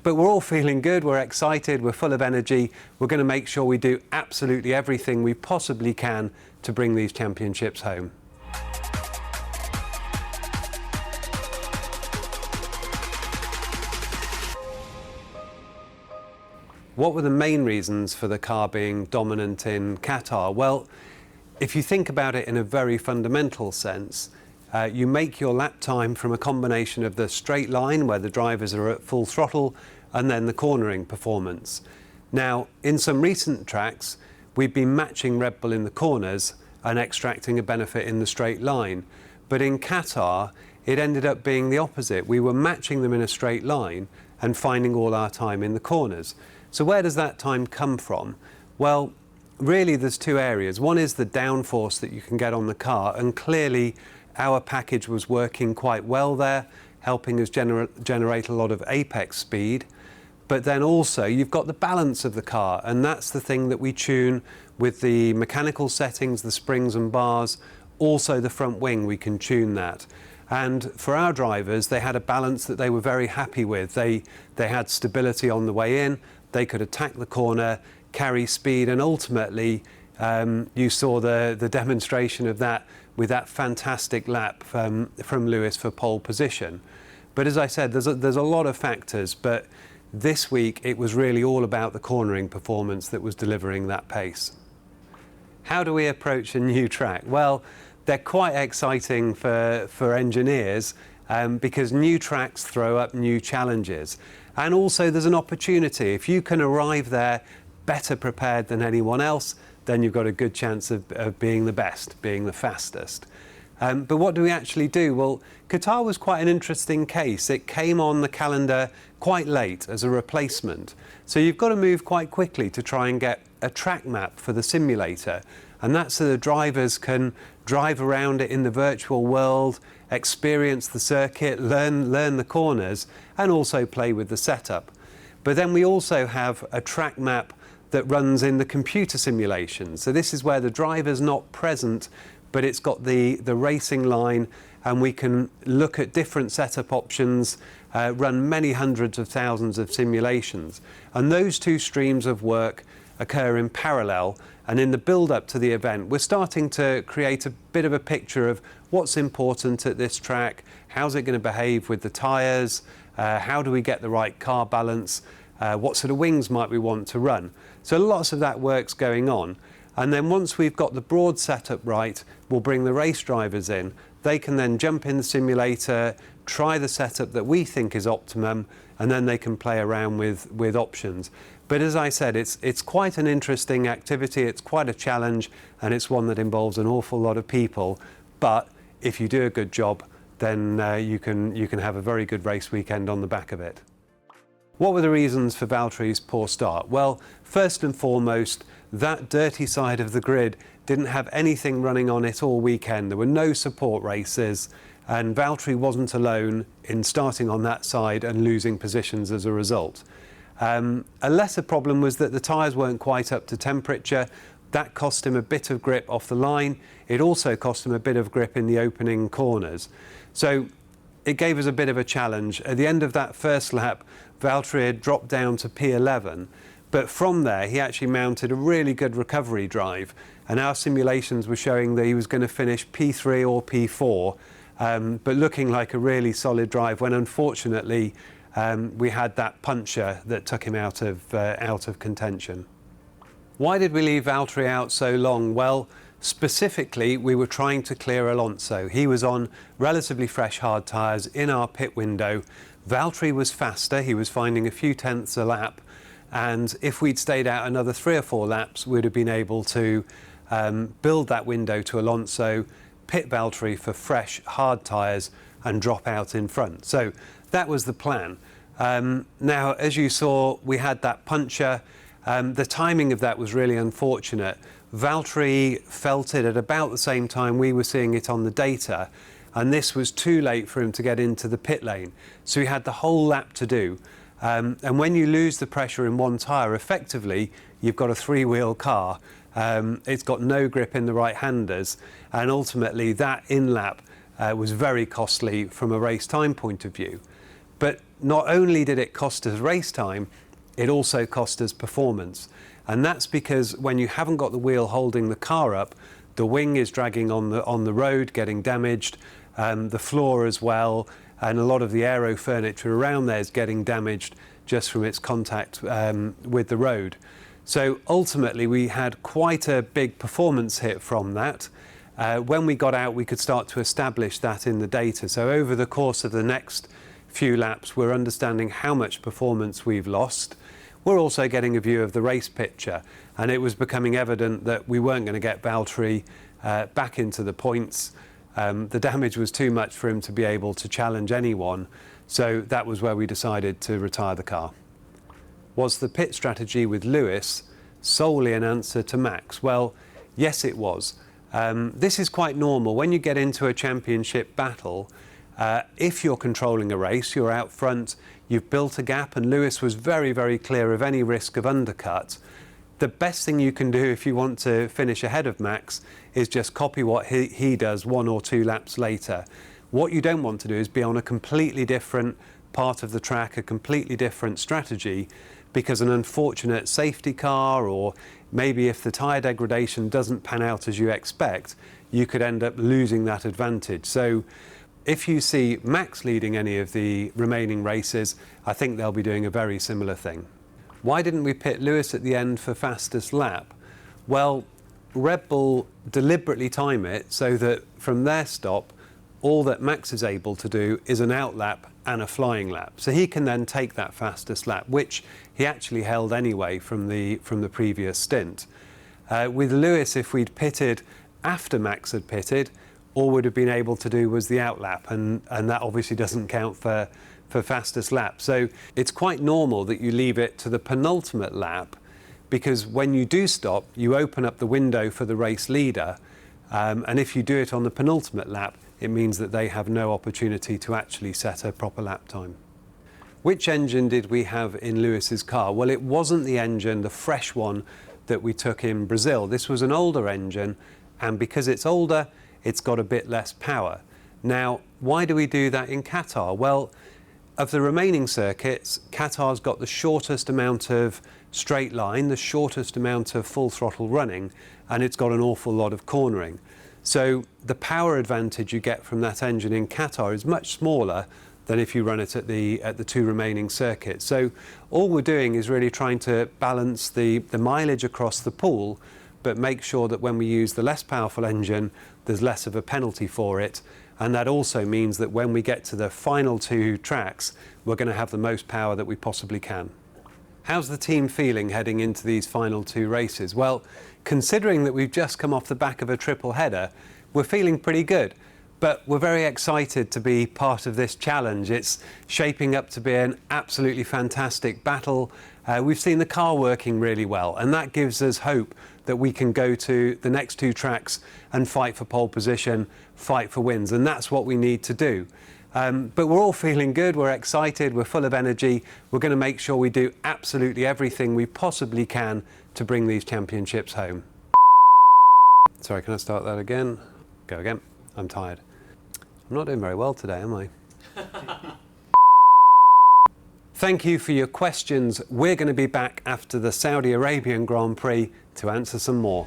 But we're all feeling good, we're excited, we're full of energy. We're going to make sure we do absolutely everything we possibly can to bring these championships home. What were the main reasons for the car being dominant in Qatar? Well, if you think about it in a very fundamental sense, you make your lap time from a combination of the straight line, where the drivers are at full throttle, and then the cornering performance. Now, in some recent tracks, we've been matching Red Bull in the corners and extracting a benefit in the straight line. But in Qatar, it ended up being the opposite. We were matching them in a straight line and finding all our time in the corners. So where does that time come from? Well, really there's two areas. One is the downforce that you can get on the car, and clearly our package was working quite well there, helping us generate a lot of apex speed. But then also you've got the balance of the car, and that's the thing that we tune with the mechanical settings, the springs and bars, also the front wing, we can tune that. And for our drivers, they had a balance that they were very happy with. They had stability on the way in, they could attack the corner, carry speed, and ultimately you saw the demonstration of that with that fantastic lap from Lewis for pole position. But as I said, there's a lot of factors, but this week it was really all about the cornering performance that was delivering that pace. How do we approach a new track? Well, they're quite exciting for engineers because new tracks throw up new challenges. And also there's an opportunity. If you can arrive there better prepared than anyone else, then you've got a good chance of being the best, being the fastest. But what do we actually do? Well, Qatar was quite an interesting case. It came on the calendar quite late as a replacement. So you've got to move quite quickly to try and get a track map for the simulator. And that's so the drivers can drive around it in the virtual world, experience the circuit, learn the corners, and also play with the setup. But then we also have a track map that runs in the computer simulation. So this is where the driver's not present, but it's got the racing line, and we can look at different setup options, run many hundreds of thousands of simulations. And those two streams of work occur in parallel, and in the build-up to the event, we're starting to create a bit of a picture of what's important at this track, how's it going to behave with the tyres, how do we get the right car balance, what sort of wings might we want to run. So lots of that work's going on. And then once we've got the broad setup right, we'll bring the race drivers in. They can then jump in the simulator, try the setup that we think is optimum, and then they can play around with options. But as I said, it's quite an interesting activity, it's quite a challenge, and it's one that involves an awful lot of people. But if you do a good job, then you can have a very good race weekend on the back of it. What were the reasons for Valtteri's poor start? Well, first and foremost, that dirty side of the grid didn't have anything running on it all weekend. There were no support races, and Valtteri wasn't alone in starting on that side and losing positions as a result. A lesser problem was that the tyres weren't quite up to temperature. That cost him a bit of grip off the line. It also cost him a bit of grip in the opening corners. So it gave us a bit of a challenge. At the end of that first lap, Valtteri had dropped down to P11, but from there he actually mounted a really good recovery drive, and our simulations were showing that he was going to finish P3 or P4, but looking like a really solid drive, when unfortunately we had that puncture that took him out of contention. Why did we leave Valtteri out so long? Well, specifically, we were trying to clear Alonso. He was on relatively fresh hard tyres in our pit window. Valtteri was faster, he was finding a few tenths a lap, and if we'd stayed out another 3 or 4 laps, we'd have been able to build that window to Alonso, pit Valtteri for fresh hard tyres, and drop out in front. So that was the plan. Now, as you saw, we had that puncture. The timing of that was really unfortunate. Valtteri felt it at about the same time we were seeing it on the data, and this was too late for him to get into the pit lane. So he had the whole lap to do. And when you lose the pressure in one tyre, effectively, you've got a 3-wheel car. It's got no grip in the right-handers, and ultimately that in-lap was very costly from a race time point of view. But not only did it cost us race time, it also cost us performance. And that's because when you haven't got the wheel holding the car up, the wing is dragging on the road, getting damaged, the floor as well, and a lot of the aero furniture around there is getting damaged just from its contact with the road. So ultimately we had quite a big performance hit from that. When we got out, we could start to establish that in the data. So over the course of the next few laps, we're understanding how much performance we've lost. We're also getting a view of the race picture, and it was becoming evident that we weren't going to get Valtteri back into the points. The damage was too much for him to be able to challenge anyone, so that was where we decided to retire the car. Was the pit strategy with Lewis solely an answer to Max? Well, yes it was. This is quite normal. When you get into a championship battle, if you're controlling a race, you're out front, you've built a gap, and Lewis was very, very clear of any risk of undercut. The best thing you can do if you want to finish ahead of Max is just copy what he does 1 or 2 laps later. What you don't want to do is be on a completely different part of the track, a completely different strategy, because an unfortunate safety car, or maybe if the tyre degradation doesn't pan out as you expect, you could end up losing that advantage. So if you see Max leading any of the remaining races, I think they'll be doing a very similar thing. Why didn't we pit Lewis at the end for fastest lap? Well, Red Bull deliberately time it so that from their stop, all that Max is able to do is an out lap and a flying lap. So he can then take that fastest lap, which he actually held anyway from the previous stint. With Lewis, if we'd pitted after Max had pitted, all we'd have been able to do was the out lap, and that obviously doesn't count for fastest lap. So it's quite normal that you leave it to the penultimate lap, because when you do stop, you open up the window for the race leader, and if you do it on the penultimate lap, it means that they have no opportunity to actually set a proper lap time. Which engine did we have in Lewis's car? Well, it wasn't the engine, the fresh one that we took in Brazil. This was an older engine, and because it's older, it's got a bit less power. Now, why do we do that in Qatar? Well, of the remaining circuits, Qatar's got the shortest amount of straight line, the shortest amount of full throttle running, and it's got an awful lot of cornering. So the power advantage you get from that engine in Qatar is much smaller than if you run it at the 2 remaining circuits. So all we're doing is really trying to balance the mileage across the pool, but make sure that when we use the less powerful engine, there's less of a penalty for it. And that also means that when we get to the final 2 tracks, we're going to have the most power that we possibly can. How's the team feeling heading into these final 2 races? Well, considering that we've just come off the back of a triple header, we're feeling pretty good. But we're very excited to be part of this challenge. It's shaping up to be an absolutely fantastic battle. We've seen the car working really well, and that gives us hope that we can go to the next 2 tracks and fight for pole position, fight for wins, and that's what we need to do. But we're all feeling good, we're excited, we're full of energy. We're going to make sure we do absolutely everything we possibly can to bring these championships home. Sorry, can I start that again? Go again. I'm tired. I'm not doing very well today, am I? Thank you for your questions. We're going to be back after the Saudi Arabian Grand Prix to answer some more.